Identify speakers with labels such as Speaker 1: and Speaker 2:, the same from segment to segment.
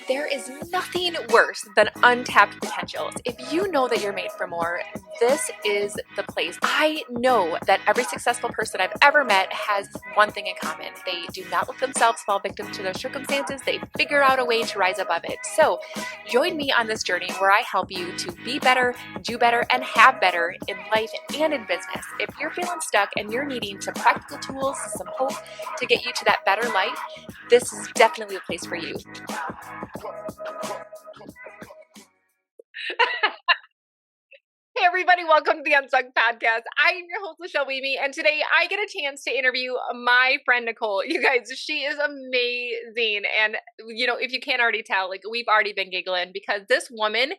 Speaker 1: There is nothing worse than untapped potentials. If you know that you're made for more, this is the place. I know that every successful person I've ever met has one thing in common. They do not let themselves fall victim to their circumstances. They figure out a way to rise above it. So join me on this journey where I help you to be better, do better, and have better in life and in business. If you're feeling stuck and you're needing some practical tools, some hope to get you to that better life, this is definitely a place for you. Hey everybody, welcome to the Unsung Podcast. I am your host, Michelle Weemy, and today I get a chance to interview my friend Nicole. You guys, she is amazing. And if you can't already tell, we've already been giggling because this woman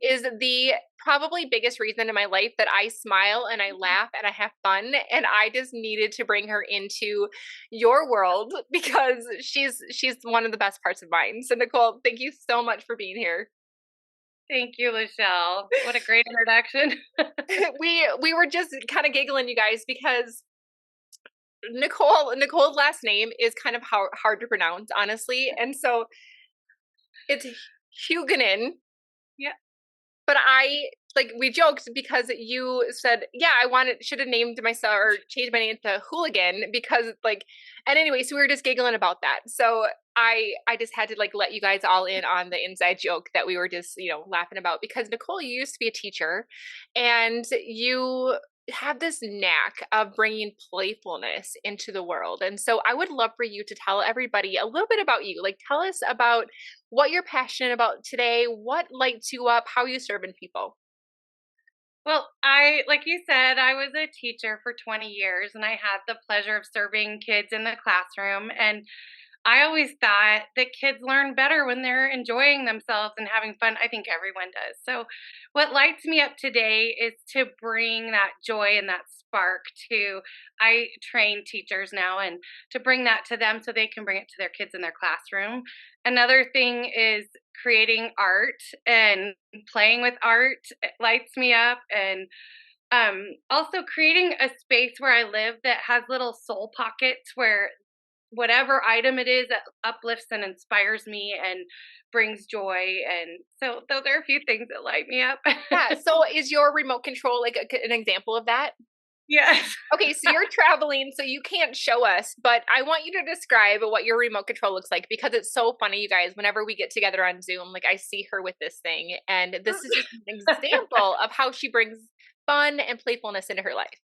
Speaker 1: is the probably biggest reason in my life that I smile and I laugh and I have fun. And I just needed to bring her into your world because she's one of the best parts of mine. So Nicole, thank you so much for being here.
Speaker 2: Thank you, Michelle. What a great introduction.
Speaker 1: We were just kind of giggling, you guys, because Nicole's last name is kind of hard to pronounce, honestly, and so it's Huguenin.
Speaker 2: Yeah.
Speaker 1: But we joked because you said, yeah, should have named myself or changed my name to Hooligan because and anyway, so we were just giggling about that. So I just had to let you guys all in on the inside joke that we were just, laughing about because Nicole, you used to be a teacher and you have this knack of bringing playfulness into the world. And so I would love for you to tell everybody a little bit about you. Tell us about what you're passionate about today, what lights you up, how you serving people.
Speaker 2: Well, like you said, I was a teacher for 20 years and I had the pleasure of serving kids in the classroom. And I always thought that kids learn better when they're enjoying themselves and having fun. I think everyone does. So, what lights me up today is to bring that joy and that spark to, I train teachers now, and to bring that to them so they can bring it to their kids in their classroom. Another thing is creating art and playing with art. It lights me up. And also creating a space where I live that has little soul pockets where whatever item it is that uplifts and inspires me and brings joy. And so those are a few things that light me up.
Speaker 1: Yeah. So is your remote control an example of that?
Speaker 2: Yes.
Speaker 1: Okay, so you're traveling, so you can't show us, but I want you to describe what your remote control looks like because it's so funny, you guys. Whenever we get together on Zoom, I see her with this thing, and this is just an example of how she brings fun and playfulness into her life.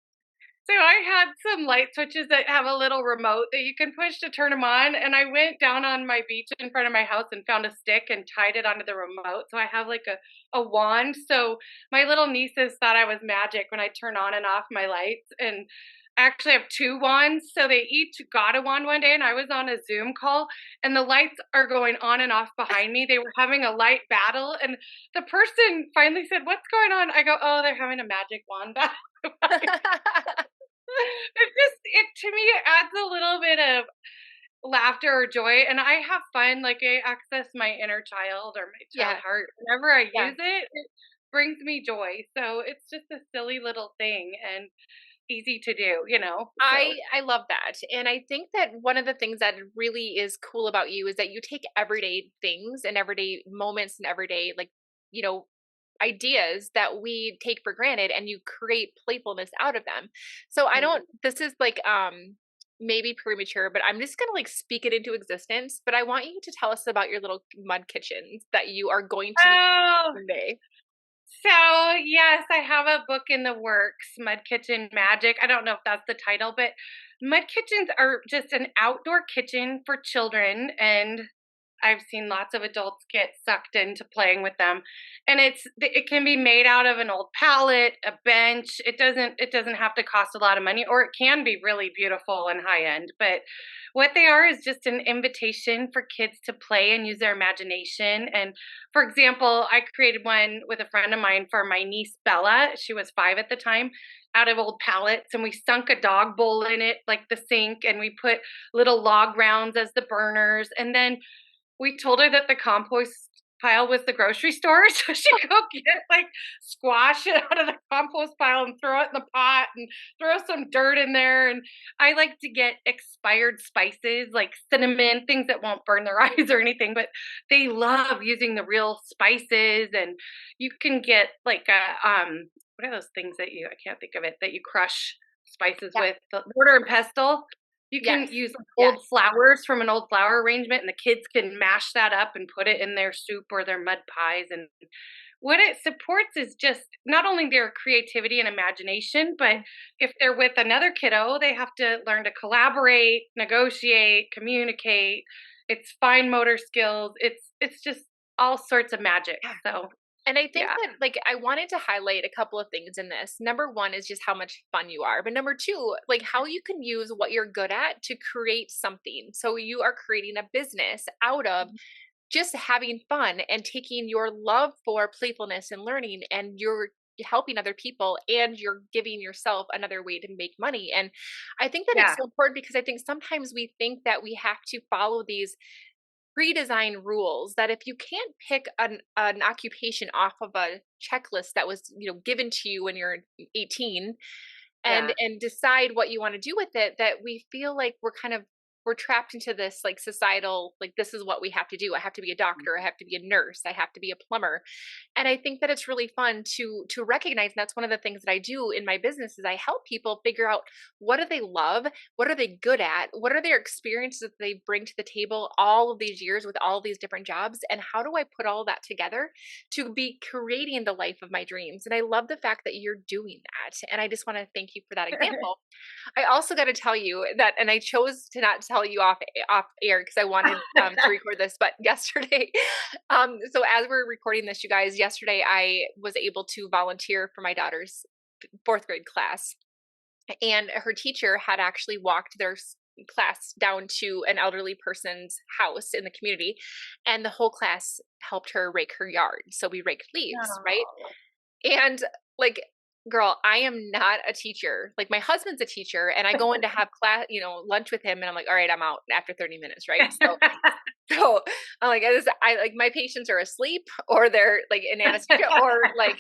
Speaker 2: So I had some light switches that have a little remote that you can push to turn them on. And I went down on my beach in front of my house and found a stick and tied it onto the remote. So I have a wand. So my little nieces thought I was magic when I turn on and off my lights. And I actually have two wands. So they each got a wand one day and I was on a Zoom call and the lights are going on and off behind me. They were having a light battle. And the person finally said, "What's going on?" I go, "Oh, they're having a magic wand battle." It to me it adds a little bit of laughter or joy, and I have fun. I access my inner child or my child
Speaker 1: Yeah.
Speaker 2: heart whenever I
Speaker 1: Yeah.
Speaker 2: use it. It brings me joy. So it's just a silly little thing and easy to do.
Speaker 1: I love that. And I think that one of the things that really is cool about you is that you take everyday things and everyday moments and everyday you know, ideas that we take for granted and you create playfulness out of them. So I don't this is maybe premature, but I'm just going to speak it into existence, but I want you to tell us about your little mud kitchens that you are going to be
Speaker 2: Oh,
Speaker 1: someday.
Speaker 2: so yes, I have a book in the works, Mud Kitchen Magic. I don't know if that's the title, but mud kitchens are just an outdoor kitchen for children, and I've seen lots of adults get sucked into playing with them. And it can be made out of an old pallet, a bench. It doesn't have to cost a lot of money, or it can be really beautiful and high end. But what they are is just an invitation for kids to play and use their imagination. And for example, I created one with a friend of mine for my niece Bella. She was 5 at the time, out of old pallets, and we sunk a dog bowl in it, like the sink, and we put little log rounds as the burners. And then we told her that the compost pile was the grocery store. So she'd go get like squash it out of the compost pile and throw it in the pot and throw some dirt in there. And I like to get expired spices like cinnamon, things that won't burn their eyes or anything, but they love using the real spices. And you can get like a what are those things that I can't think of it, that you crush spices
Speaker 1: Yeah.
Speaker 2: with, the mortar and pestle. You can
Speaker 1: Yes.
Speaker 2: use like
Speaker 1: Yes.
Speaker 2: old flowers from an old flower arrangement, and the kids can mash that up and put it in their soup or their mud pies. And what it supports is just not only their creativity and imagination, but if they're with another kiddo, they have to learn to collaborate, negotiate, communicate. It's fine motor skills. It's just all sorts of magic.
Speaker 1: Yeah.
Speaker 2: So
Speaker 1: And I think
Speaker 2: yeah.
Speaker 1: that, like, I wanted to highlight a couple of things in this. Number one is just how much fun you are. But number two, like, how you can use what you're good at to create something. So you are creating a business out of just having fun and taking your love for playfulness and learning, and you're helping other people, and you're giving yourself another way to make money. And I think that it's
Speaker 2: Yeah.
Speaker 1: so important because I think sometimes we think that we have to follow these pre-design rules, that if you can't pick an occupation off of a checklist that was, given to you when you're 18, and
Speaker 2: Yeah.
Speaker 1: decide what you want to do with it, that we feel like we're trapped into this, like, societal, like, this is what we have to do. I have to be a doctor, I have to be a nurse, I have to be a plumber. And I think that it's really fun to recognize, and that's one of the things that I do in my business, is I help people figure out, what do they love, what are they good at, what are their experiences that they bring to the table all of these years with all of these different jobs, and how do I put all that together to be creating the life of my dreams. And I love the fact that you're doing that, and I just want to thank you for that example. I also got to tell you that, and I chose to not tell you off air because I wanted to record this, but yesterday, so as we're recording this, you guys, yesterday I was able to volunteer for my daughter's fourth grade class, and her teacher had actually walked their class down to an elderly person's house in the community, and the whole class helped her rake her yard. So we raked leaves, right?
Speaker 2: Oh.
Speaker 1: And, like, girl, I am not a teacher. Like, my husband's a teacher, and I go in to have class, lunch with him, and I'm like, all right, I'm out after 30 minutes, right? So I'm like, I like, my patients are asleep, or they're like in anesthesia, or like,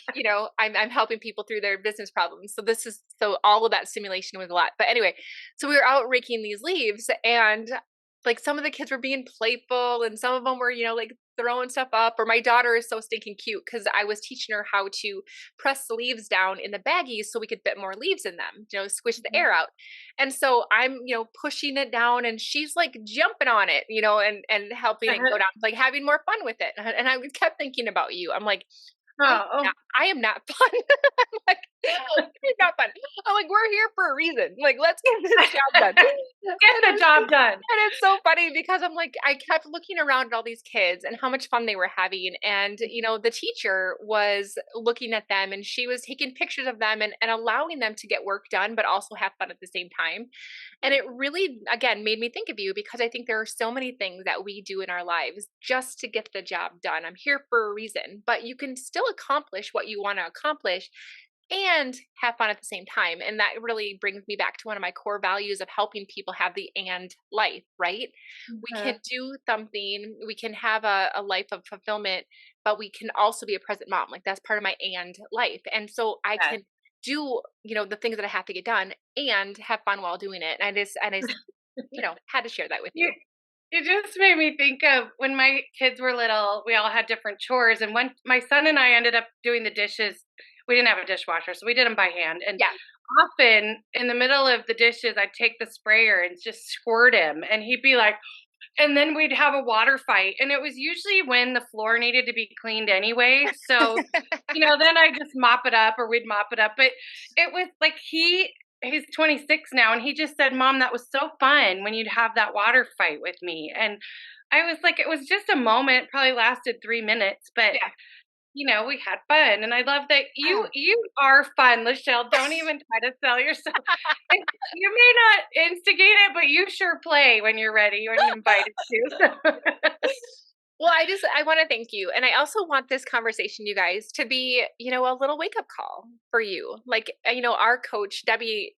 Speaker 1: I'm helping people through their business problems. So all of that stimulation was a lot. But anyway, so we were out raking these leaves, and like, some of the kids were being playful, and some of them were, like, throwing stuff up. Or my daughter is so stinking cute because I was teaching her how to press the leaves down in the baggies so we could fit more leaves in them, squish the
Speaker 2: Mhm.
Speaker 1: air out. And so I'm, pushing it down, and she's like jumping on it, and helping it go down, like having more fun with it. And I kept thinking about you. I'm like,
Speaker 2: Oh.
Speaker 1: I am not fun. I'm like, you're not fun. I'm like, we're here for a reason. Like, let's get this job done.
Speaker 2: Get the job done.
Speaker 1: And it's so funny because I'm like, I kept looking around at all these kids and how much fun they were having. And, the teacher was looking at them, and she was taking pictures of them, and allowing them to get work done, but also have fun at the same time. And it really, again, made me think of you, because I think there are so many things that we do in our lives just to get the job done. I'm here for a reason, but you can still accomplish what you want to accomplish and have fun at the same time. And that really brings me back to one of my core values of helping people have the and life, right? We can
Speaker 2: Mhm.
Speaker 1: do something, we can have a life of fulfillment, but we can also be a present mom. Like, that's part of my and life. And so I
Speaker 2: Yes.
Speaker 1: can do, the things that I have to get done and have fun while doing it. And I just, had to share that with
Speaker 2: You
Speaker 1: you.
Speaker 2: it just made me think of when my kids were little, we all had different chores. And when my son and I ended up doing the dishes, we didn't have a dishwasher, so we did them by hand. And
Speaker 1: Yeah.
Speaker 2: often in the middle of the dishes, I'd take the sprayer and just squirt him, and he'd be like, and then we'd have a water fight. And it was usually when the floor needed to be cleaned anyway. So, then I just mop it up, or we'd mop it up. But it was like he's 26 now, and he just said, "Mom, that was so fun when you'd have that water fight with me." And I was like, it was just a moment, probably lasted 3 minutes, but
Speaker 1: Yeah.
Speaker 2: we had fun. And I love that you are fun, Lachelle. Don't even try to sell yourself. And you may not instigate it, but you sure play when you're ready, when you're invited to.
Speaker 1: Well, I want to thank you. And I also want this conversation, you guys, to be, a little wake up call for you. Like, our coach, Debbie,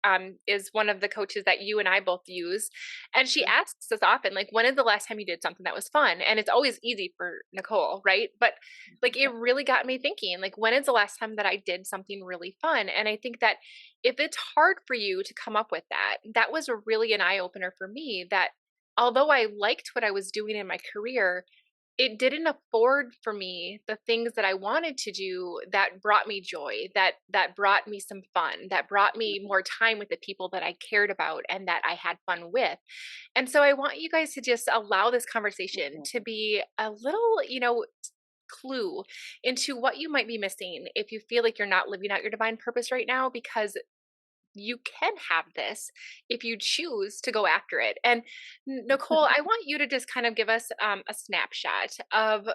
Speaker 1: is one of the coaches that you and I both use. And she asks us often, like, when is the last time you did something that was fun? And it's always easy for Nicole, right? But like, it really got me thinking, like, when is the last time that I did something really fun? And I think that if it's hard for you to come up with that, that was really an eye opener for me that although I liked what I was doing in my career, it didn't afford for me the things that I wanted to do that brought me joy, that brought me some fun, that brought me more time with the people that I cared about and that I had fun with. And so I want you guys to just allow this conversation to be a little, clue into what you might be missing if you feel like you're not living out your divine purpose right now, because you can have this if you choose to go after it. And Nicole, I want you to just kind of give us a snapshot of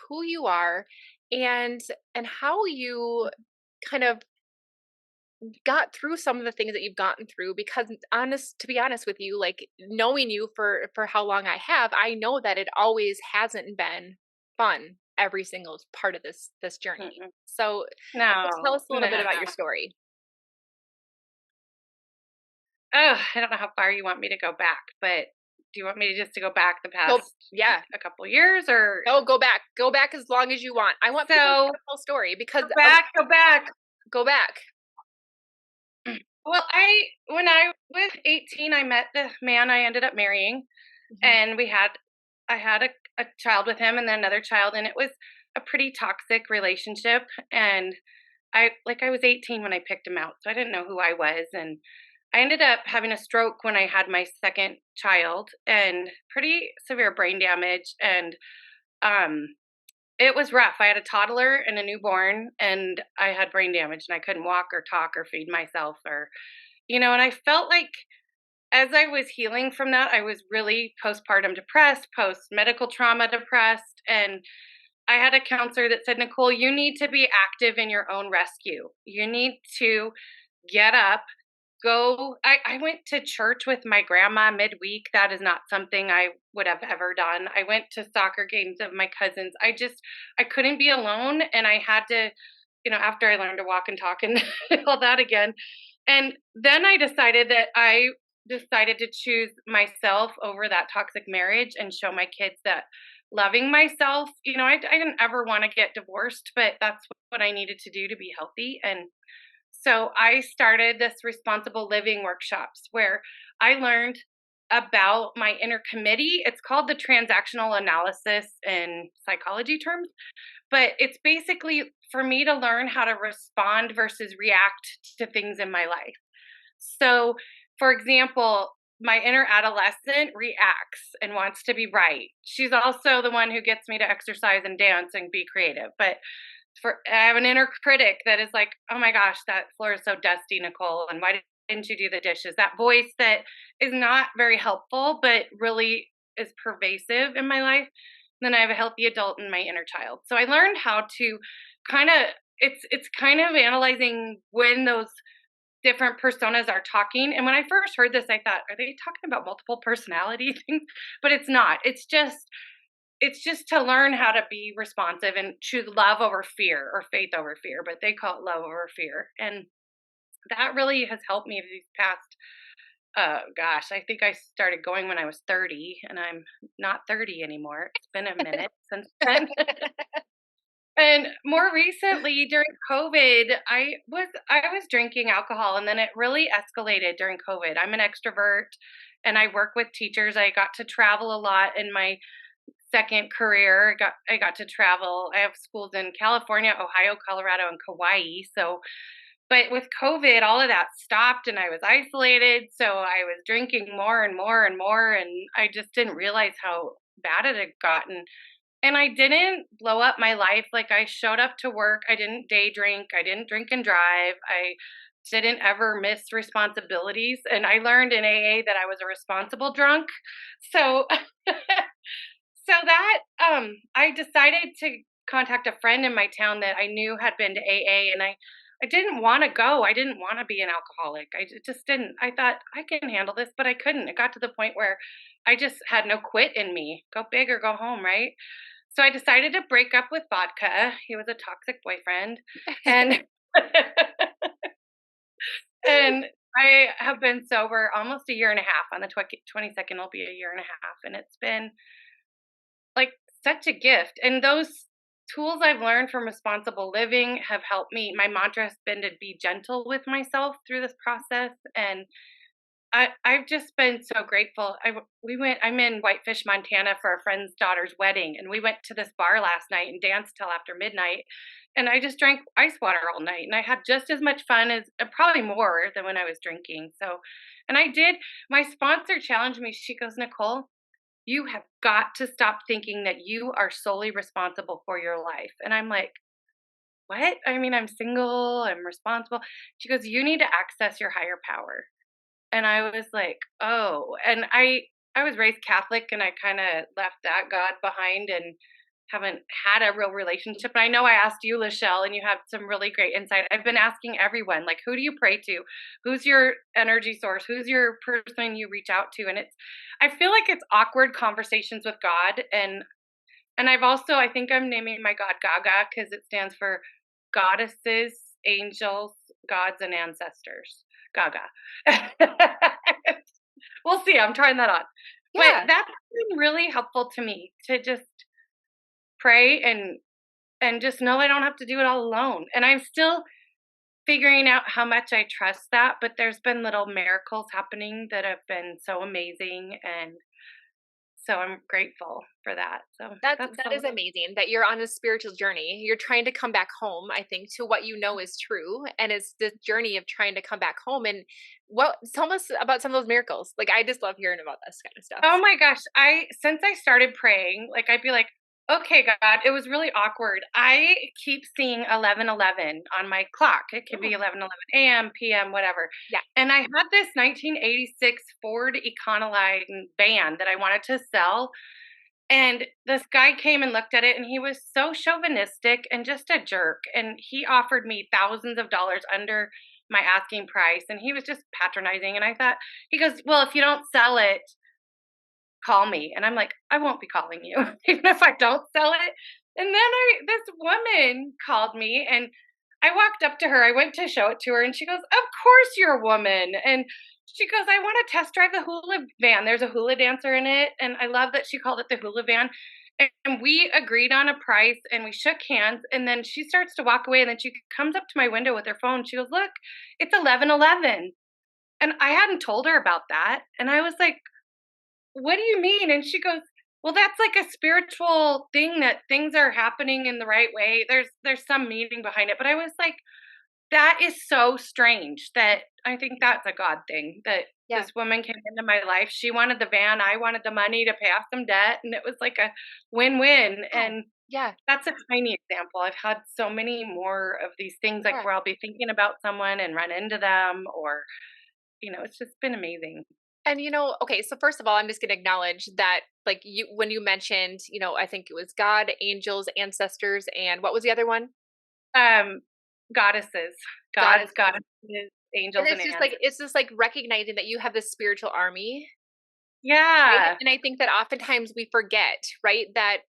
Speaker 1: who you are and how you kind of got through some of the things that you've gotten through, because to be honest with you, like, knowing you for how long I have, I know that it always hasn't been fun every single part of this journey.
Speaker 2: Mm-mm.
Speaker 1: So just tell
Speaker 2: No,
Speaker 1: us a little bit
Speaker 2: no.
Speaker 1: about your story.
Speaker 2: Oh, I don't know how far you want me to go back, but do you want me to go back the
Speaker 1: So
Speaker 2: past
Speaker 1: yeah.
Speaker 2: a couple years or
Speaker 1: Oh, go back. Go back as long as you want. I want people to
Speaker 2: so
Speaker 1: hear the whole story because
Speaker 2: go back.
Speaker 1: go back.
Speaker 2: Well, when I was 18, I met the man I ended up marrying,
Speaker 1: Mhm.
Speaker 2: and I had a child with him and then another child, and it was a pretty toxic relationship. And I was 18 when I picked him out, so I didn't know who I was. And I ended up having a stroke when I had my second child and pretty severe brain damage. And um, it was rough. I had a toddler and a newborn, and I had brain damage, and I couldn't walk or talk or feed myself and I felt like as I was healing from that, I was really postpartum depressed, post medical trauma depressed. And I had a counselor that said, Nicole, you need to be active in your own rescue. You need to get up, go. I went to church with my grandma midweek. That is not something I would have ever done. I went to soccer games of my cousins. I couldn't be alone. And I had to, after I learned to walk and talk and all that again. And then I decided to choose myself over that toxic marriage and show my kids that loving myself, I didn't ever want to get divorced, but that's what I needed to do to be healthy. And so I started this responsible living workshops where I learned about my inner committee. It's called the transactional analysis in psychology terms, but it's basically for me to learn how to respond versus react to things in my life. So, for example, my inner adolescent reacts and wants to be right. She's also the one who gets me to exercise and dance and be creative. But I have an inner critic that is like, "Oh my gosh, that floor is so dusty, Nicole, and why didn't you do the dishes?" That voice that is not very helpful, but really is pervasive in my life. Then I have a healthy adult and my inner child. So I learned how to kind of it's kind of analyzing when those different personas are talking. And when I first heard this, I thought, are they talking about multiple personality things? But it's not. It's just to learn how to be responsive and choose love over fear or faith over fear, but they call it love over fear. And that really has helped me these past gosh, I think I started going when I was 30 and I'm not 30 anymore. It's been a minute since then. And more recently during COVID, I was drinking alcohol and then it really escalated during COVID. I'm an extrovert and I work with teachers. I got to travel a lot in my second career. I got to travel. I have schools in California, Ohio, Colorado, and Kauai. So, but with COVID, all of that stopped and I was isolated. So I was drinking more and more and more. And I just didn't realize how bad it had gotten. And I didn't blow up my life. Like I showed up to work. I didn't day drink. I didn't drink and drive. I didn't ever miss responsibilities. And I learned in AA that I was a responsible drunk. So so that I decided to contact a friend in my town that I knew had been to AA and I didn't want to go. I didn't want to be an alcoholic. Just didn't. I thought I can handle this, but I couldn't. It got to the point where I just had no quit in me. Go big or go home, right? So I decided to break up with vodka. He was a toxic boyfriend. And and I have been sober almost a year and a half. On the 22nd will be a year and a half, and it's been like such a gift. And those tools I've learned from responsible living have helped me. My mantra has been to be gentle with myself through this process, and I've just been so grateful. I'm in Whitefish, Montana for a friend's daughter's wedding, and we went to this bar last night and danced till after midnight. And I just drank ice water all night, and I had just as much fun as probably more than when I was drinking. So, and I did. My sponsor challenged me. She goes, Nicole, you have got to stop thinking that you are solely responsible for your life. And I'm like, what? I mean, I'm single, I'm responsible. She goes, you need to access your higher power. And I was like, "Oh," and I was raised Catholic, and I kinda left that God behind and haven't had a real relationship, and I know I asked you, Lachelle, and you have some really great insight. I've been asking everyone, like, "Who do you pray to? Who's your energy source? Who's your person you reach out to?" And I feel like it's awkward conversations with God, and I've also I think I'm naming my God Gaga because it stands for goddesses, angels, gods, and ancestors. Gaga. We'll see, I'm trying that on. But
Speaker 1: Yeah.
Speaker 2: that's been really helpful to me to just pray and just know I don't have to do it all alone. And I'm still figuring out how much I trust that, but there's been little miracles happening that have been so amazing, and so I'm grateful for that. So that's
Speaker 1: That
Speaker 2: a
Speaker 1: is
Speaker 2: little.
Speaker 1: amazing that you're on a spiritual journey. You're trying to come back home, I think, to what you know is true. And it's this journey of trying to come back home. And what tell us about some of those miracles. Like I just love hearing about this kind of stuff.
Speaker 2: Oh my gosh, I since I started praying, like I'd be like, "Okay, God," it was really awkward. I keep seeing 11:11 on my clock. It could be
Speaker 1: Oh,
Speaker 2: 11:11 a.m., p.m., whatever.
Speaker 1: yeah.
Speaker 2: And I had this 1986 Ford Econoline van that I wanted to sell, and this guy came and looked at it, and he was so chauvinistic and just a jerk, and he offered me thousands of dollars under my asking price, and he was just patronizing, and I thought he goes, "Well, if you don't sell it, call me." And I'm like, I won't be calling you, even if I don't sell it. And then this woman called me, and I walked up to her. I went to show it to her, and she goes, "Of course you're a woman." And she goes, "I want to test drive the hula van. There's a hula dancer in it." And I love that she called it the hula van. And we agreed on a price, and we shook hands. And then she starts to walk away, and then she comes up to my window with her phone. She goes, "Look, it's 11:11." And I hadn't told her about that. And I was like, what do you mean? And she goes, well, that's like a spiritual thing that things are happening in the right way. There's some meaning behind it. But I was like, that is so strange that I think that's a God thing that
Speaker 1: Yeah.
Speaker 2: this woman came into my life. She wanted the van, I wanted the money to pay off some debt, and it was like a win-win.
Speaker 1: Oh,
Speaker 2: And
Speaker 1: yeah.
Speaker 2: that's a tiny example. I've had so many more of these things like
Speaker 1: Yeah.
Speaker 2: where I'll be thinking about someone and run into them, or it's just been amazing.
Speaker 1: And okay, so first of all, I'm just gonna acknowledge that like you when you mentioned, I think it was God, angels, ancestors, and what was the other one?
Speaker 2: Um, goddesses, gods,
Speaker 1: Goddess.
Speaker 2: goddesses,
Speaker 1: And
Speaker 2: angels, and ancestors.
Speaker 1: it's just like recognizing that you have this spiritual army. Right?
Speaker 2: Yeah.
Speaker 1: And I think that oftentimes we forget, right, that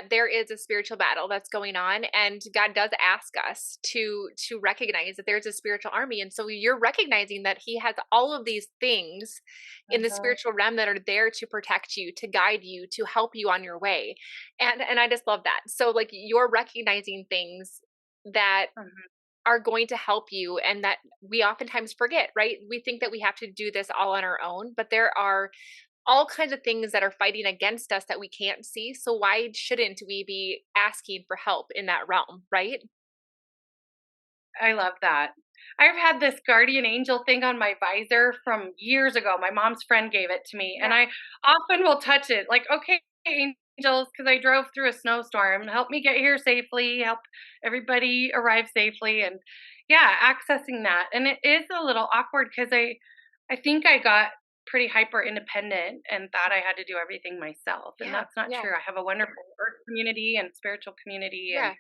Speaker 1: there is a spiritual battle that's going on, and God does ask us to recognize that there's a spiritual army. And so you're recognizing that he has all of these things in the
Speaker 2: Mhm,
Speaker 1: spiritual realm that are there to protect you, to guide you, to help you on your way. And I just love that. So like you're recognizing things that
Speaker 2: mhm.
Speaker 1: are going to help you and that we oftentimes forget, right? We think that we have to do this all on our own, but there are all kinds of things that are fighting against us that we can't see. So why shouldn't we be asking for help in that realm, right?
Speaker 2: I love that. I've had this guardian angel thing on my visor from years ago. My mom's friend gave it to me,
Speaker 1: Yeah.
Speaker 2: and I often will touch it like, "Okay, angels, because I drove through a snowstorm. Help me get here safely, help everybody arrive safely." And yeah, accessing that. And it is a little awkward because I think I got pretty hyper independent and thought I had to do everything myself. And
Speaker 1: Yeah.
Speaker 2: that's not
Speaker 1: Yeah.
Speaker 2: true. I have a wonderful earth community and spiritual community, and
Speaker 1: Yeah.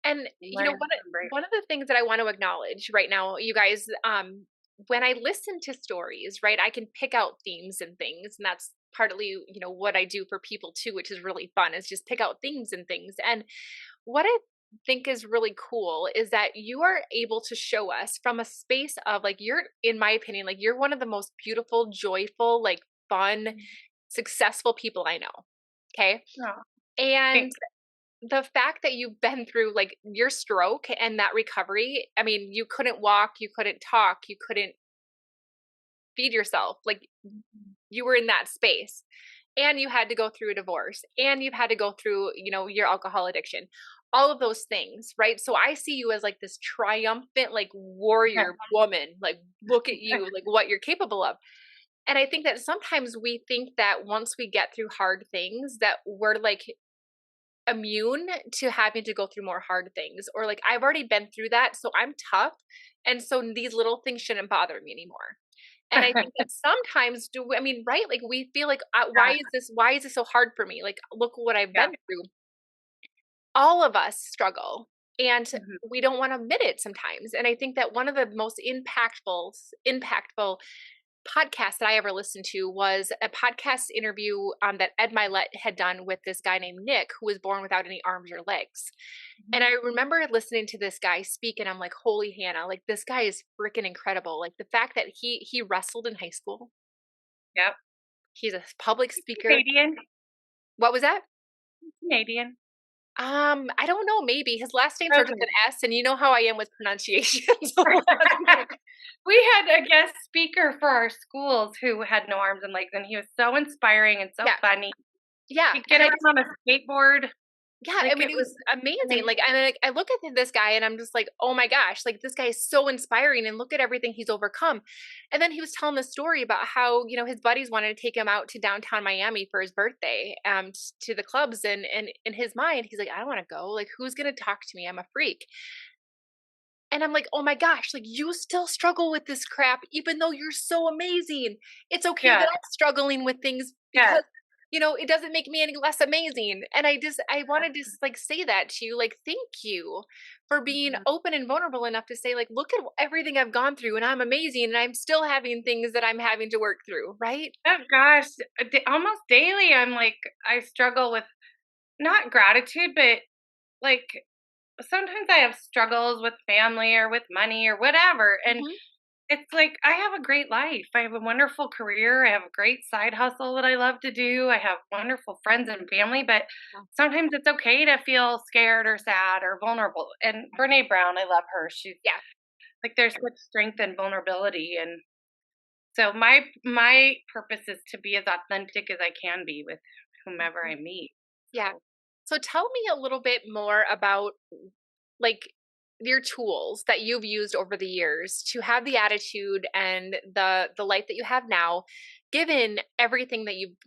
Speaker 1: And
Speaker 2: learning
Speaker 1: one
Speaker 2: to embrace.
Speaker 1: one of the things that I want to acknowledge right now, you guys, when I listen to stories, right, I can pick out themes and things, and that's partly, what I do for people too, which is really fun, is just pick out themes and things. And what I think is really cool is that you are able to show us from a space of like, you're, in my opinion, like you're one of the most beautiful, joyful, like fun, successful people I know. Okay.
Speaker 2: Oh,
Speaker 1: And
Speaker 2: thanks.
Speaker 1: the fact that you've been through like your stroke and that recovery, I mean, you couldn't walk, you couldn't talk, you couldn't feed yourself. Like you were in that space and you had to go through a divorce and you've had to go through, your alcohol addiction, all of those things, right? So I see you as like this triumphant, like warrior woman, like look at you, like what you're capable of. And I think that sometimes we think that once we get through hard things that we're like immune to having to go through more hard things, or like I've already been through that, so I'm tough, and so these little things shouldn't bother me anymore. And I think that sometimes I mean, right, like we feel like
Speaker 2: Yeah,
Speaker 1: why is this so hard for me, like look what I've
Speaker 2: yeah.
Speaker 1: been through. All of us struggle, and
Speaker 2: Mhm.
Speaker 1: we don't want to admit it sometimes. And I think that one of the most impactful podcast that I ever listened to was a podcast interview that Ed Milet had done with this guy named Nick, who was born without any arms or legs. And I remember listening to this guy speak, and I'm like, "Holy Hannah! Like this guy is freaking incredible! Like the fact that he wrestled in high school,
Speaker 2: Yep.
Speaker 1: he's a public speaker."
Speaker 2: Canadian.
Speaker 1: What was that?
Speaker 2: Canadian.
Speaker 1: I don't know. Maybe his last name starts with
Speaker 2: Okay.
Speaker 1: an S, and you know how I am with pronunciations. The last name.
Speaker 2: We had a guest speaker for our schools who had no arms and legs, and he was so inspiring and so
Speaker 1: Yeah,
Speaker 2: funny.
Speaker 1: yeah,
Speaker 2: He'd get
Speaker 1: and I
Speaker 2: around on a skateboard,
Speaker 1: Yeah, I
Speaker 2: like,
Speaker 1: mean,
Speaker 2: it
Speaker 1: it
Speaker 2: was
Speaker 1: was amazing,
Speaker 2: amazing.
Speaker 1: like, and I look at this guy and I'm just like, "Oh my gosh, like, this guy is so inspiring and look at everything he's overcome." And then he was telling the story about how, his buddies wanted to take him out to downtown Miami for his birthday, to the clubs, and in his mind, he's like, "I don't wanna go, like, who's gonna talk to me? I'm a freak." And I'm like, "Oh my gosh, like, you still struggle with this crap even though you're so amazing. It's okay
Speaker 2: Yeah,
Speaker 1: that I'm struggling with things
Speaker 2: yeah.
Speaker 1: because, it doesn't make me any less amazing." And I wanted to just, like, say that to you, like, thank you for being
Speaker 2: Mhm.
Speaker 1: open and vulnerable enough to say, like, "Look at everything I've gone through, and I'm amazing, and I'm still having things that I'm having to work through," right?
Speaker 2: Oh gosh, almost daily, I'm like, I struggle with not gratitude, but, like, sometimes I have struggles with family or with money or whatever, and
Speaker 1: Mhm.
Speaker 2: it's like, I have a great life. I have a wonderful career. I have a great side hustle that I love to do. I have wonderful friends and family, but
Speaker 1: Yeah.
Speaker 2: sometimes it's okay to feel scared or sad or vulnerable. And Brene Brown, I love her. She's
Speaker 1: Yeah.
Speaker 2: like, there's such strength and vulnerability. And so my purpose is to be as authentic as I can be with whomever I
Speaker 1: Mhm.
Speaker 2: meet.
Speaker 1: Yeah.
Speaker 2: So
Speaker 1: So tell me a little bit more about like your tools that you've used over the years to have the attitude and the life that you have now, given everything that you've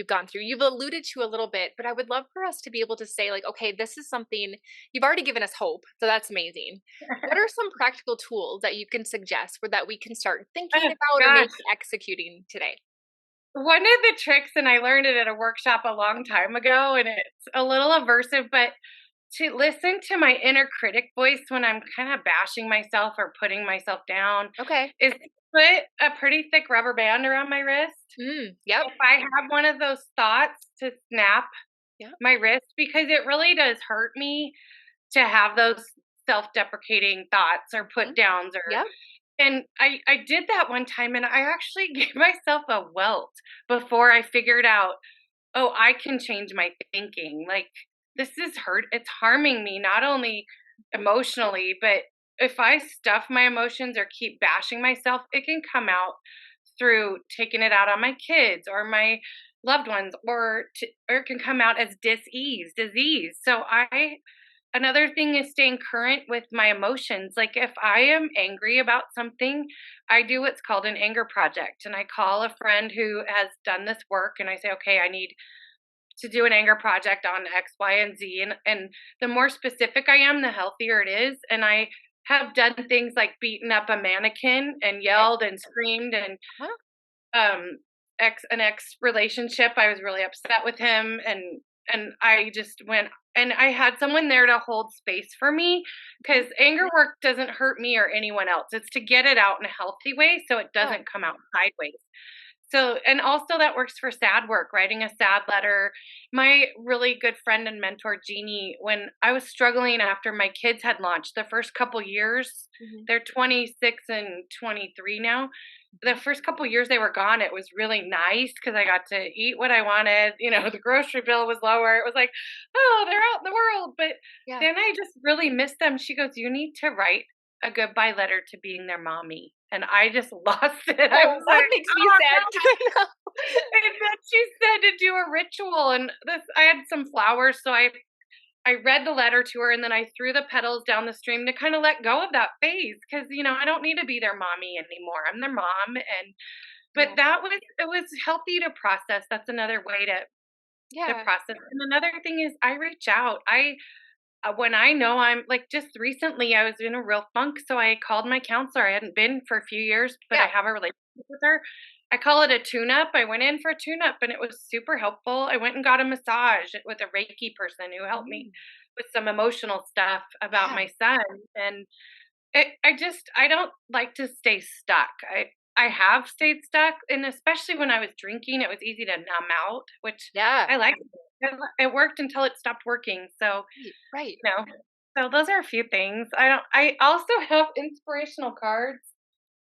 Speaker 1: gone through. You've alluded to a little bit, but I would love for us to be able to say, like, okay, this is something you've already given us hope, so that's amazing. What are some practical tools that you can suggest for that we can start thinking
Speaker 2: oh
Speaker 1: about or
Speaker 2: gosh.
Speaker 1: maybe executing today?
Speaker 2: One of the tricks, and I learned it at a workshop a long time ago, and it's a little aversive, but to listen to my inner critic voice when I'm kind of bashing myself or putting myself down
Speaker 1: Okay.
Speaker 2: is to put a pretty thick rubber band around my wrist.
Speaker 1: Yep.
Speaker 2: If I have one of those thoughts, to snap
Speaker 1: Yep.
Speaker 2: my wrist, because it really does hurt me to have those self-deprecating thoughts or put
Speaker 1: Mhm.
Speaker 2: downs or,
Speaker 1: Yep.
Speaker 2: and I did that one time and I actually gave myself a welt before I figured out, oh, I can change my thinking. Like, this is it's harming me, not only emotionally, but if I stuff my emotions or keep bashing myself, it can come out through taking it out on my kids or my loved ones, or it can come out as disease. So another thing is staying current with my emotions. Like, if I am angry about something, I do what's called an anger project. And I call a friend who has done this work and I say, okay, I need to do an anger project on X, Y, and Z. And the more specific I am, the healthier it is. And I have done things like beaten up a mannequin and
Speaker 1: Okay.
Speaker 2: yelled and screamed, and
Speaker 1: Huh?
Speaker 2: um an ex relationship, I was really upset with him, and I just went, and I had someone there to hold space for me,
Speaker 1: Mhm.
Speaker 2: because anger work doesn't hurt me or anyone else. It's to get it out in a healthy way so it
Speaker 1: Yeah.
Speaker 2: doesn't come out sideways. So, and also that works for sad work, writing a sad letter. My really good friend and mentor, Jeannie, when I was struggling after my kids had launched the first couple years,
Speaker 1: Mhm.
Speaker 2: they're 26 and 23 now. The first couple years they were gone, it was really nice because I got to eat what I wanted. You know, the grocery bill was lower. It was like, oh, they're out in the world. But
Speaker 1: Yeah.
Speaker 2: then I just really missed them. She goes, you need to write a goodbye letter to being their mommy. And I just lost it. I
Speaker 1: Oh,
Speaker 2: was
Speaker 1: that
Speaker 2: like,
Speaker 1: makes me
Speaker 2: oh
Speaker 1: sad
Speaker 2: no.
Speaker 1: too. I know.
Speaker 2: And then she said to do a ritual, and this I had some flowers, so I read the letter to her, and then I threw the petals down the stream to kind of let go of that phase because I don't need to be their mommy anymore. I'm their mom, and but
Speaker 1: Yeah.
Speaker 2: it was healthy to process. That's another way to
Speaker 1: Yeah.
Speaker 2: process. And another thing is I reach out. I when I know I'm like just recently I was in a real funk, so I called my counselor. I hadn't been for a few years, but I
Speaker 1: Yeah.
Speaker 2: have a relationship with her. I call it a tune up. I went in for a tune up and it was super helpful. I went and got a massage with a Reiki person who helped me
Speaker 1: Mm.
Speaker 2: with some emotional stuff about
Speaker 1: Yeah.
Speaker 2: my son. And I don't like to stay stuck. I have stayed stuck, and especially when I was drinking, it was easy to numb out, which
Speaker 1: Yeah.
Speaker 2: I like. It worked until it stopped working. So
Speaker 1: Right. Right.
Speaker 2: no. So those are a few things. I also have inspirational cards.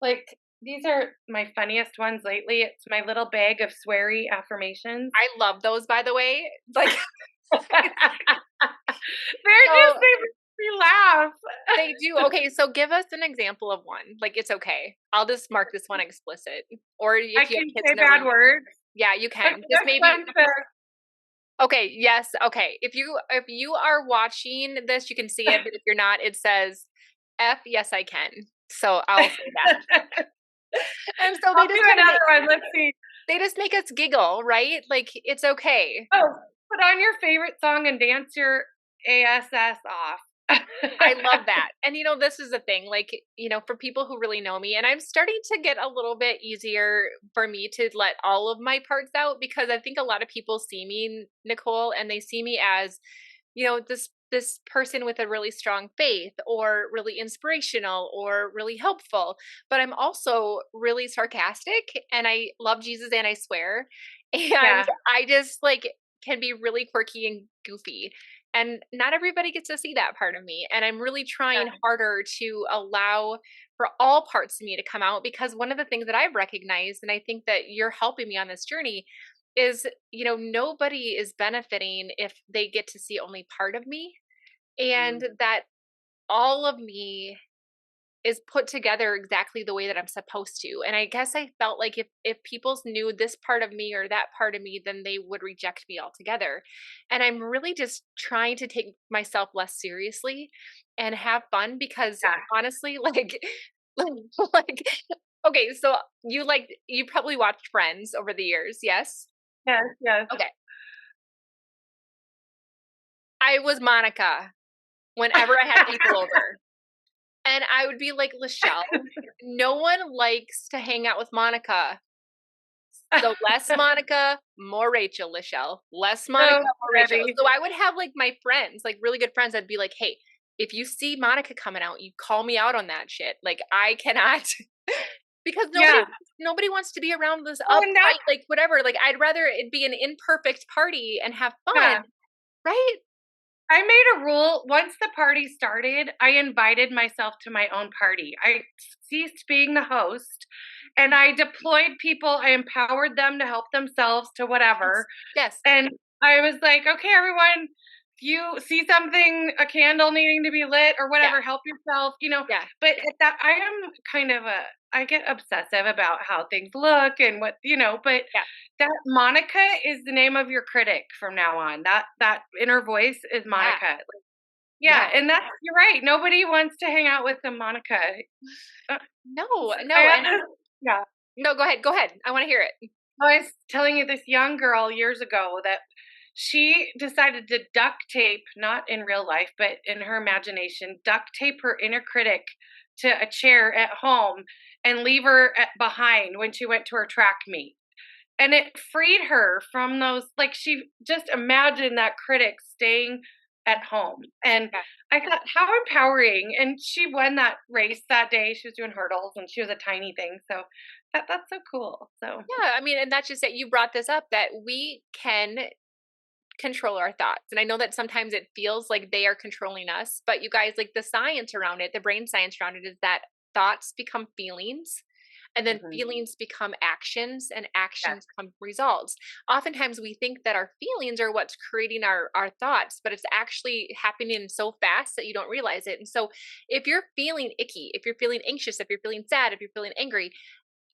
Speaker 2: Like these are my funniest ones lately. It's my little bag of sweary affirmations.
Speaker 1: I love those, by the way. Like, so
Speaker 2: They make me laugh.
Speaker 1: they do. Okay, so give us an example of one. Like, it's okay. I'll just mark this one explicit. Or
Speaker 2: I
Speaker 1: if you
Speaker 2: can
Speaker 1: have kids
Speaker 2: say
Speaker 1: in the
Speaker 2: bad
Speaker 1: room,
Speaker 2: words.
Speaker 1: yeah, you
Speaker 2: Okay,
Speaker 1: can. Just
Speaker 2: this
Speaker 1: maybe.
Speaker 2: one says
Speaker 1: Okay, yes. Okay. If you are watching this, you can see it, but if you're not, it says F yes I can. So I'll say that. And so
Speaker 2: I'll do another one. Let's see.
Speaker 1: they just make us giggle, right? Like it's okay.
Speaker 2: Oh, put on your favorite song and dance your ass off.
Speaker 1: I love that. And this is the thing, like, for people who really know me, and I'm starting to get a little bit easier for me to let all of my parts out because I think a lot of people see me, Nicole, and they see me as, this person with a really strong faith or really inspirational or really helpful. But I'm also really sarcastic and I love Jesus and I swear. And
Speaker 2: Yeah,
Speaker 1: I just like can be really quirky and goofy. And not everybody gets to see that part of me. And I'm really trying
Speaker 2: yeah,
Speaker 1: harder to allow for all parts of me to come out because one of the things that I've recognized, and I think that you're helping me on this journey, is nobody is benefiting if they get to see only part of me,
Speaker 2: mm,
Speaker 1: and that all of me is put together exactly the way that I'm supposed to. And I guess I felt like if people knew this part of me or that part of me, then they would reject me altogether. And I'm really just trying to take myself less seriously and have fun because
Speaker 2: yeah.
Speaker 1: honestly, like, like okay, so you probably watched Friends over the years, yes?
Speaker 2: Yes, yes.
Speaker 1: Okay. I was Monica whenever I had people over. And I would be like, "Lachelle, no one likes to hang out with Monica. So less Monica, more Rachel, Lachelle. Less Monica,
Speaker 2: So
Speaker 1: more Rachel."
Speaker 2: funny.
Speaker 1: So I would have like my friends, like really good friends, I'd be like, "Hey, if you see Monica coming out, you call me out on that shit. Like I cannot because
Speaker 2: Yeah.
Speaker 1: nobody wants to be around this
Speaker 2: Oh, and that
Speaker 1: uptight, like whatever. Like I'd rather it be an imperfect party and have fun,
Speaker 2: yeah.
Speaker 1: right?
Speaker 2: I made a rule once the party started, I invited myself to my own party. I ceased being the host and I deployed people, I empowered them to help themselves to
Speaker 1: Yes.
Speaker 2: whatever.
Speaker 1: Yes.
Speaker 2: And I was like, okay, everyone, if you see something, a candle needing to be lit or
Speaker 1: Yeah.
Speaker 2: whatever, help yourself.
Speaker 1: Yeah.
Speaker 2: But at that, I am kind of I get obsessive about how things look and but
Speaker 1: Yeah.
Speaker 2: that Monica is the name of your critic from now on. That inner voice is
Speaker 1: Yeah.
Speaker 2: Monica. Yeah,
Speaker 1: Yeah.
Speaker 2: and you're right. Nobody wants to hang out with the Monica. Uh,
Speaker 1: No,
Speaker 2: I
Speaker 1: no,
Speaker 2: had
Speaker 1: and
Speaker 2: this, yeah.
Speaker 1: no, go ahead, go ahead. I wanna hear it.
Speaker 2: I was telling you this young girl years ago that she decided to duct tape, not in real life, but in her imagination, duct tape her inner critic to a chair at home and leave her behind when she went to her track meet. And it freed her from those, like, she just imagined that critic staying at home. And
Speaker 1: Yeah.
Speaker 2: I thought, how empowering. And she won that race that day. She was doing hurdles and she was a tiny thing. So that's so cool. So
Speaker 1: Yeah, I mean, and that's just that you brought this up that we can control our thoughts. And I know that sometimes it feels like they are controlling us, but you guys, like the science around it, the brain science around it is that thoughts become feelings. And then
Speaker 2: mhm,
Speaker 1: feelings become actions and
Speaker 2: yes,
Speaker 1: actions come results. Oftentimes we think that our feelings are what's creating our thoughts, but it's actually happening so fast that you don't realize it. And so if you're feeling icky, if you're feeling anxious, if you're feeling sad, if you're feeling angry,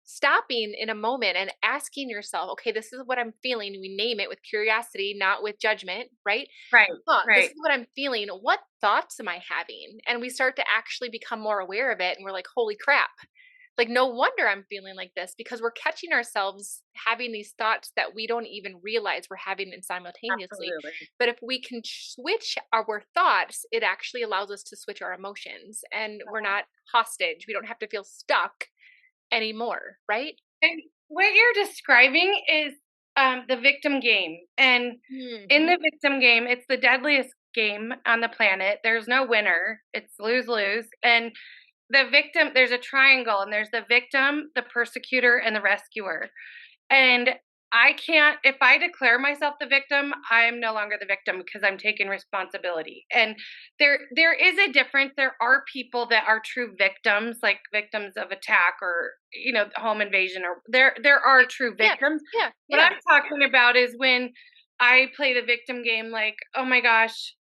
Speaker 1: stopping in a moment and asking yourself, okay, this is what I'm feeling. We name it with curiosity, not with judgment, right?
Speaker 2: right,
Speaker 1: This is
Speaker 2: right,
Speaker 1: what I'm feeling. What thoughts am I having? And we start to actually become more aware of it. And we're like, holy crap. Like, no wonder I'm feeling like this because we're catching ourselves having these thoughts that we don't even realize we're having it simultaneously.
Speaker 2: absolutely.
Speaker 1: But if we can switch our thoughts, it actually allows us to switch our emotions and we're not hostage. We don't have to feel stuck anymore, right?
Speaker 2: And what you're describing is the victim game. And in
Speaker 1: Mhm.
Speaker 2: the victim game, it's the deadliest game on the planet. There's no winner, it's lose lose. And the victim, there's a triangle, and there's the victim, the persecutor, and the rescuer. And I can't, if I declare myself the victim, I'm no longer the victim because I'm taking responsibility. And there is a difference. There are people that are true victims, like victims of attack or, home invasion, or there are true
Speaker 1: Yeah,
Speaker 2: victims.
Speaker 1: yeah,
Speaker 2: What
Speaker 1: yeah.
Speaker 2: I'm talking about is when I play the victim game, like, oh my gosh,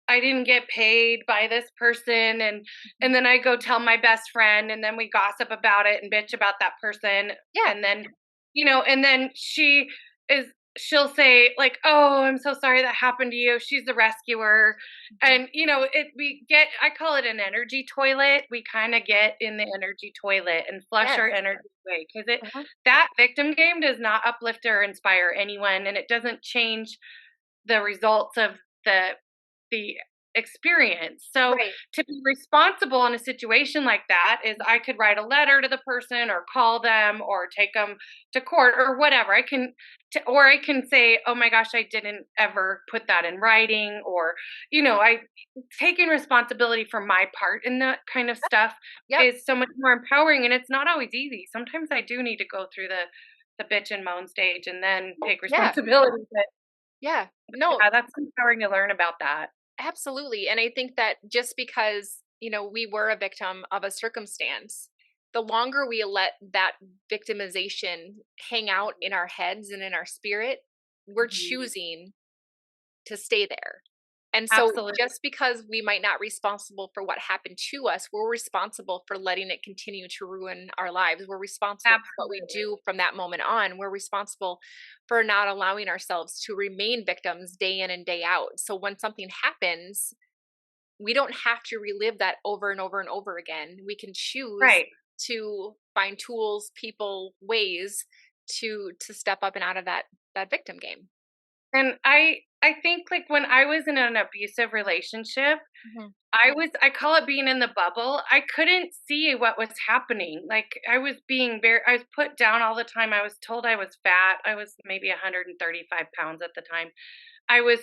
Speaker 2: I didn't get paid by this person,
Speaker 1: Mhm.
Speaker 2: and then I go tell my best friend, and then we gossip about it and bitch about that person,
Speaker 1: Yeah,
Speaker 2: and then, and then she'll say like, "Oh, I'm so sorry that happened to you." She's the rescuer.
Speaker 1: mhm.
Speaker 2: And I call it an energy toilet. We kind of get in the energy toilet and flush our
Speaker 1: Yes.
Speaker 2: energy away because it
Speaker 1: Uh-huh.
Speaker 2: that victim game does not uplift or inspire anyone, and it doesn't change the results of the experience. So
Speaker 1: Right.
Speaker 2: to be responsible in a situation like that is I could write a letter to the person or call them or take them to court or whatever. Or I can say, "Oh my gosh, I didn't ever put that in writing," or I taking responsibility for my part in that kind of stuff
Speaker 1: Yep.
Speaker 2: is so much more empowering, and it's not always easy. Sometimes I do need to go through the bitch and moan stage and then take
Speaker 1: Yeah.
Speaker 2: responsibility. But
Speaker 1: Yeah. No,
Speaker 2: yeah, that's empowering to learn about that.
Speaker 1: absolutely. And I think that just because, we were a victim of a circumstance, the longer we let that victimization hang out in our heads and in our spirit, we're
Speaker 2: Mhm.
Speaker 1: choosing to stay there. And so
Speaker 2: Absolutely,
Speaker 1: just because we might not responsible for what happened to us, we're responsible for letting it continue to ruin our lives. We're responsible for what we
Speaker 2: absolutely.
Speaker 1: do from that moment on. We're responsible for not allowing ourselves to remain victims day in and day out. So when something happens, we don't have to relive that over and over and over again. We can choose
Speaker 2: Right,
Speaker 1: to find tools, people, ways to step up and out of that victim game.
Speaker 2: and I think, like, when I was in an abusive relationship,
Speaker 1: Mhm.
Speaker 2: I call it being in the bubble. I couldn't see what was happening. Like, I was put down all the time. I was told I was fat. I was maybe 135 pounds at the time. I was,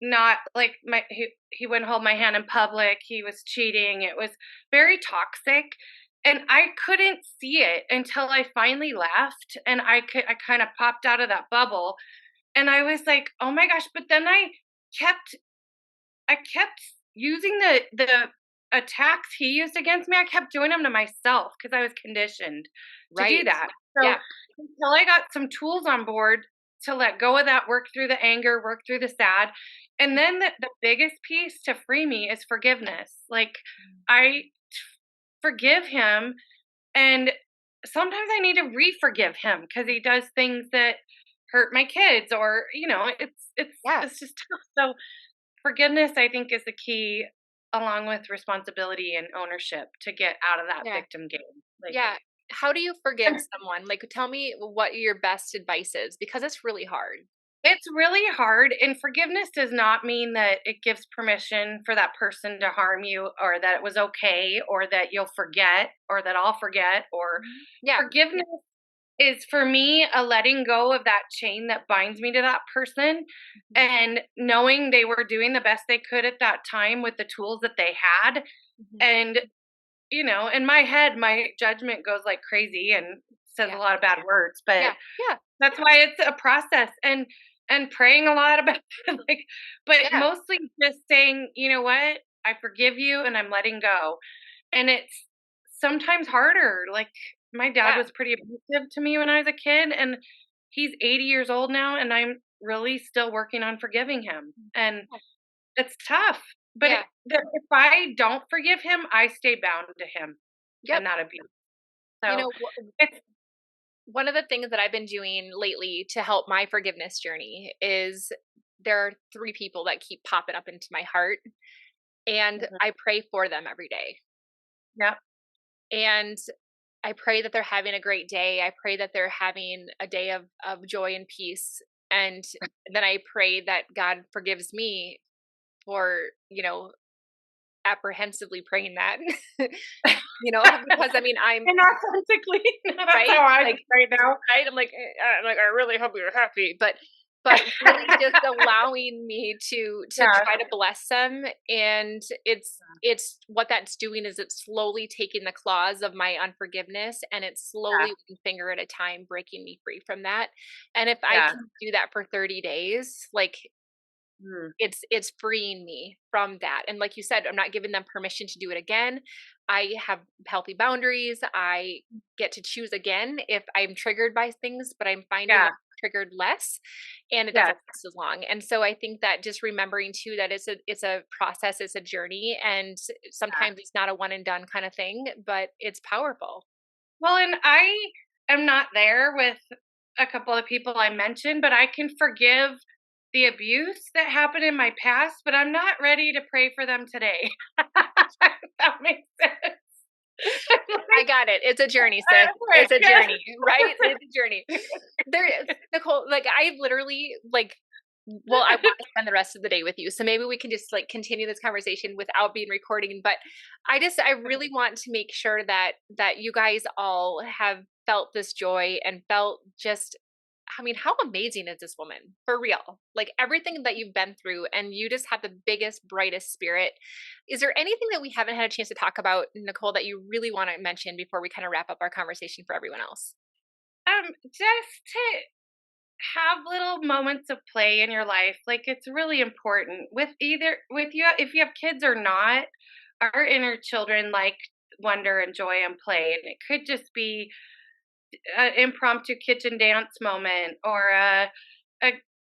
Speaker 2: not like he wouldn't hold my hand in public. He was cheating. It was very toxic. And I couldn't see it until I finally left and I kind of popped out of that bubble and I was like, "Oh my gosh." But then kept I kept using the attacks he used against me. I kept doing them to myself because I was conditioned to do
Speaker 1: Right.
Speaker 2: that. So
Speaker 1: Yeah.
Speaker 2: until I got some tools on board to let go of that, work through the anger, work through the sad, and then the biggest piece to free me is forgiveness. Like I forgive him, and sometimes I need to re-forgive him because he does things that hurt my kids, or
Speaker 1: Yeah.
Speaker 2: it's just tough. So forgiveness, I think, is the key, along with responsibility and ownership to get out of that
Speaker 1: Yeah.
Speaker 2: victim game. Like,
Speaker 1: Yeah. How do you forgive
Speaker 2: and
Speaker 1: someone? Like, tell me what your best advice is because it's really hard.
Speaker 2: it's really hard. And forgiveness does not mean that it gives permission for that person to harm you, or that it was okay, or that you'll forget, or that I'll forget, or
Speaker 1: Mhm. Yeah.
Speaker 2: forgiveness. is for me a letting go of that chain that binds me to that person
Speaker 1: Mhm.
Speaker 2: and knowing they were doing the best they could at that time with the tools that they had.
Speaker 1: Mhm.
Speaker 2: And, in my head, my judgment goes like crazy and says a
Speaker 1: Yeah.
Speaker 2: lot of bad words, but
Speaker 1: Yeah. Yeah.
Speaker 2: that's why it's a process and praying a lot about it, but
Speaker 1: Yeah.
Speaker 2: mostly just saying, "You know what? I forgive you and I'm letting go." And it's sometimes harder. Like my dad
Speaker 1: Yeah.
Speaker 2: was pretty abusive to me when I was a kid, and he's 80 years old now, and I'm really still working on forgiving him. And
Speaker 1: Yeah.
Speaker 2: it's tough. But
Speaker 1: Yeah.
Speaker 2: if I don't forgive him, I stay bound to him
Speaker 1: Yep.
Speaker 2: and that abuse.
Speaker 1: You
Speaker 2: So
Speaker 1: know,
Speaker 2: it's
Speaker 1: one of the things that I've been doing lately to help my forgiveness journey is there are three people that keep popping up into my heart, and
Speaker 2: Mhm.
Speaker 1: I pray for them every day.
Speaker 2: Yep.
Speaker 1: And I pray that they're having a great day. I pray that they're having a day of joy and peace. And then I pray that God forgives me for, apprehensively praying that. Because I mean, I'm
Speaker 2: And authentically, that's
Speaker 1: right.
Speaker 2: how I
Speaker 1: Like,
Speaker 2: feel right now.
Speaker 1: right? I'm like, I really hope you're happy, but really just allowing me to
Speaker 2: Yeah.
Speaker 1: try to bless them, and it's what that's doing is it's slowly taking the claws of my unforgiveness, and it's
Speaker 2: Yeah.
Speaker 1: slowly one finger at a time breaking me free from that. And if I
Speaker 2: Yeah.
Speaker 1: can do that for 30 days, like
Speaker 2: Mm.
Speaker 1: it's freeing me from that. And like you said, I'm not giving them permission to do it again. I have healthy boundaries. I get to choose again if I'm triggered by things, but I'm finding that
Speaker 2: Yeah.
Speaker 1: I'm triggered less, and it doesn't
Speaker 2: Yes.
Speaker 1: last as long. And so I think that just remembering too that it's a process, it's a journey, and
Speaker 2: Yeah.
Speaker 1: sometimes it's not a one and done kind of thing, but it's powerful.
Speaker 2: Well, and I am not there with a couple of people I mentioned, but I can forgive the abuse that happened in my past, but I'm not ready to pray for them today. That makes sense.
Speaker 1: I
Speaker 2: Like,
Speaker 1: got it. It's a journey, sis.
Speaker 2: right,
Speaker 1: It's a
Speaker 2: yeah.
Speaker 1: journey, right? It's a journey. There is Nicole, like I literally like well, I want to spend the rest of the day with you. So maybe we can just like continue this conversation without being recording. But I really want to make sure that you guys all have felt this joy and felt just I mean, how amazing is this woman? For real. Like everything that you've been through and you just have the biggest, brightest spirit. Is there anything that we haven't had a chance to talk about, Nicole, that you really want to mention before we kind of wrap up our conversation for everyone else?
Speaker 2: Just to have little moments of play in your life, like it's really important with either with you if you have kids or not. Our inner children like wonder and joy and play, and it could just be an impromptu kitchen dance moment or a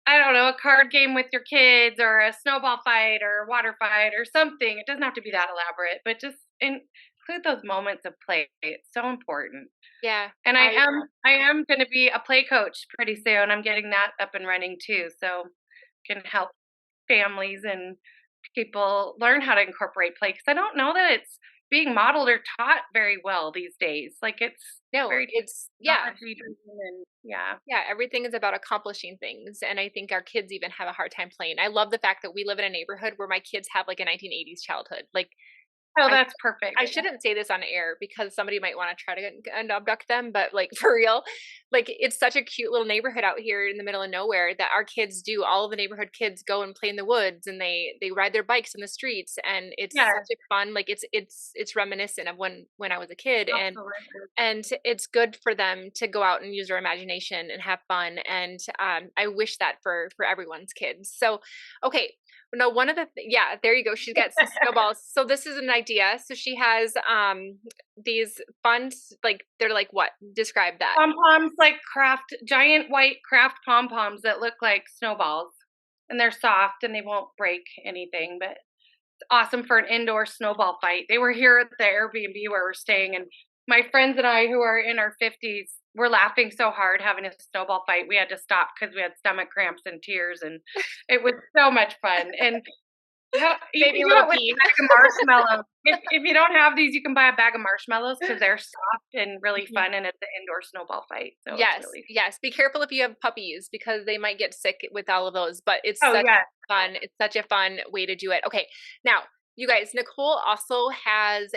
Speaker 2: I don't know, a card game with your kids or a snowball fight or a water fight or something. It doesn't have to be that elaborate, but just include those moments of play. It's so important.
Speaker 1: Yeah,
Speaker 2: And I
Speaker 1: I
Speaker 2: am I am going to be a play coach pretty soon. I'm getting that up and running too, so can help families and people learn how to incorporate play because I don't know that it's being modeled or taught very well these days. Like it's
Speaker 1: no,
Speaker 2: very
Speaker 1: it's yeah.
Speaker 2: technology driven and yeah.
Speaker 1: Yeah, everything is about accomplishing things, and I think our kids even have a hard time playing. I love the fact that we live in a neighborhood where my kids have, like, a 1980s childhood. Like,
Speaker 2: Oh,
Speaker 1: I
Speaker 2: that's perfect.
Speaker 1: I shouldn't say this on air because somebody might wanna try to and abduct them, but, like, for real, like, it's such a cute little neighborhood out here in the middle of nowhere that our kids do all of the neighborhood kids go and play in the woods, and they ride their bikes in the streets, and it's
Speaker 2: Yeah,
Speaker 1: such a fun like, it's reminiscent of when I was a kid,
Speaker 2: absolutely.
Speaker 1: and it's good for them to go out and use their imagination and have fun, and I wish that for everyone's kids. So okay, no, one of the yeah, there you go, she's got some snowballs. So this is an idea. So she has these fun like they're like what, describe that.
Speaker 2: Pom poms, like craft giant white craft pom poms that look like snowballs, and they're soft and they won't break anything. But awesome for an indoor snowball fight. They were here at the Airbnb where we're staying, and my friends and I, who are in our 50s, were laughing so hard having a snowball fight. We had to stop because we had stomach cramps and tears, and it was so much fun. And you
Speaker 1: Maybe
Speaker 2: can
Speaker 1: a
Speaker 2: do
Speaker 1: little
Speaker 2: it with a
Speaker 1: pee.
Speaker 2: bag of marshmallows. If you don't have these, you can buy a bag of marshmallows because they're soft and really
Speaker 1: Mhm.
Speaker 2: fun, and it's an indoor snowball fight, so it's
Speaker 1: Yes,
Speaker 2: really
Speaker 1: yes. Be careful if you have puppies because they might get sick with all of those, but it's
Speaker 2: oh,
Speaker 1: such
Speaker 2: yeah.
Speaker 1: fun. It's such a fun way to do it. Okay. Now, you guys, Nicole also has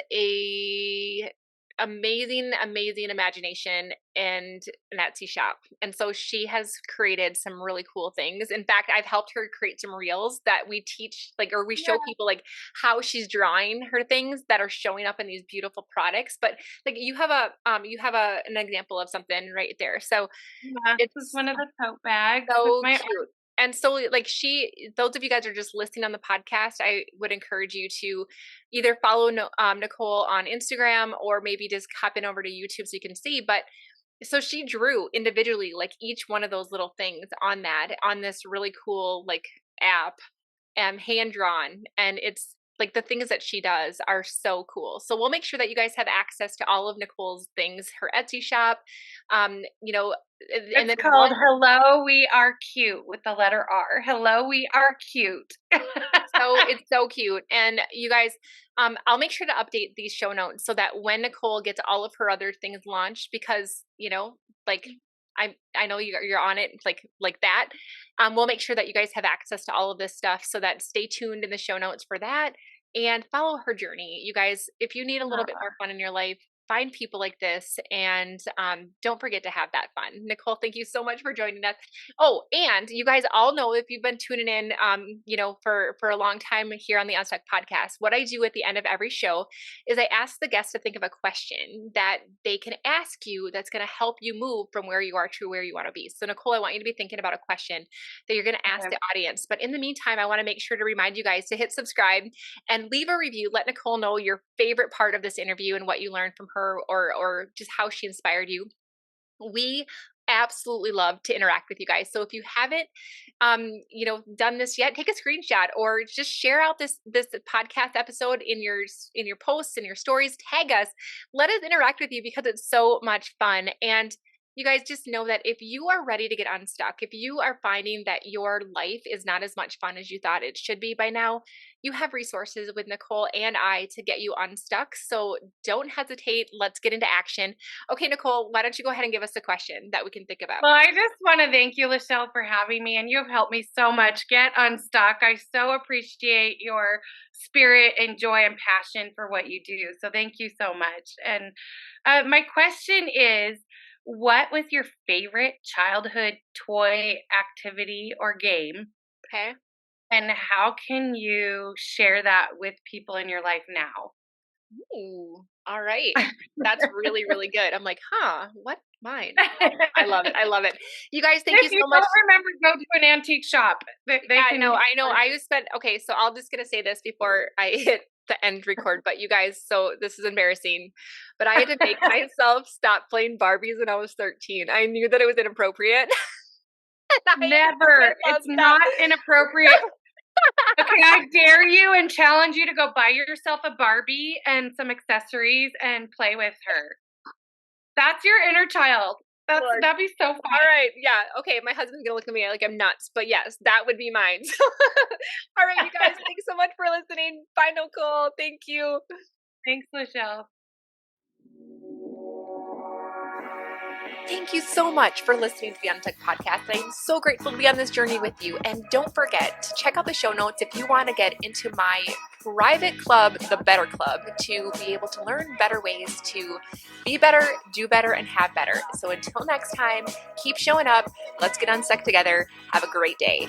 Speaker 1: amazing, amazing imagination and an Etsy shop. And so she has created some really cool things. In fact, I've helped her create some reels that we teach, like, or we show
Speaker 2: Yeah.
Speaker 1: people like how she's drawing her things that are showing up in these beautiful products. But like you have an example of something right there. So
Speaker 2: Yeah, this is
Speaker 1: it's
Speaker 2: one of the tote bags with
Speaker 1: so
Speaker 2: my art.
Speaker 1: cute. And so, like, those of you guys are just listening on the podcast, I would encourage you to either follow Nicole on Instagram or maybe just hop in over to YouTube so you can see. But so she drew individually, like each one of those little things on this really cool, like, app, hand drawn. And it's like the things that she does are so cool. So we'll make sure that you guys have access to all of Nicole's things, her Etsy shop, you know, and
Speaker 2: It's
Speaker 1: then
Speaker 2: called
Speaker 1: one.
Speaker 2: Hello, We Are Cute with the letter R. Hello, We Are Cute.
Speaker 1: So it's so cute. And you guys, I'll make sure to update these show notes so that when Nicole gets all of her other things launched, because like I know you're on it like that. We'll make sure that you guys have access to all of this stuff so that stay tuned in the show notes for that and follow her journey. You guys, if you need a little bit more fun in your life, find people like this and don't forget to have that fun. Nicole, thank you so much for joining us. Oh, and you guys all know, if you've been tuning in, for a long time here on the Unstuck podcast, what I do at the end of every show is I ask the guests to think of a question that they can ask you that's going to help you move from where you are to where you want to be. So, Nicole, I want you to be thinking about a question that you're going to ask
Speaker 2: Okay.
Speaker 1: the audience. But in the meantime, I want to make sure to remind you guys to hit subscribe and leave a review. Let Nicole know your favorite part of this interview and what you learned from her, or just how she inspired you. We absolutely love to interact with you guys. So if you haven't, done this yet, take a screenshot or just share out this podcast episode in your posts and your stories. Tag us. Let us interact with you because it's so much fun. And you guys just know that if you are ready to get unstuck, if you are finding that your life is not as much fun as you thought it should be by now, you have resources with Nicole and I to get you unstuck. So don't hesitate. Let's get into action. Okay, Nicole, why don't you go ahead and give us a question that we can think about?
Speaker 2: Well, I just want to thank you, Lachelle, for having me, and you've helped me so much get unstuck. I so appreciate your spirit and joy and passion for what you do. So thank you so much. And my question is, what was your favorite childhood toy, activity, or game?
Speaker 1: Okay.
Speaker 2: And how can you share that with people in your life now?
Speaker 1: Ooh, all right. That's really, really good. I'm like, what? Mine. I love it. I love it. You guys, thank you
Speaker 2: If you
Speaker 1: so much.
Speaker 2: don't remember, go to an antique shop. They
Speaker 1: Yeah,
Speaker 2: can.
Speaker 1: I know. Okay, so I'm just gonna say this before I hit the end record, but you guys, so this is embarrassing, but I had to make myself stop playing Barbies when I was 13. I knew that it was inappropriate. And I had to
Speaker 2: Never.
Speaker 1: make myself
Speaker 2: It's
Speaker 1: stop.
Speaker 2: not inappropriate. Okay, I dare you and challenge you to go buy yourself a Barbie and some accessories and play with her. That's your inner child.
Speaker 1: Lord.
Speaker 2: That'd be so fun.
Speaker 1: All right. Yeah. Okay. My husband's going to look at me like I'm nuts, but yes, that would be mine. All right, you guys, thanks so much for listening. Bye, Nicole. Thank you.
Speaker 2: Thanks, Michelle.
Speaker 1: Thank you so much for listening to the Untuck podcast. I'm so grateful to be on this journey with you. And don't forget to check out the show notes if you want to get into my private club, the Better Club, to be able to learn better ways to be better, do better, and have better. So until next time, keep showing up. Let's get unstuck together. Have a great day.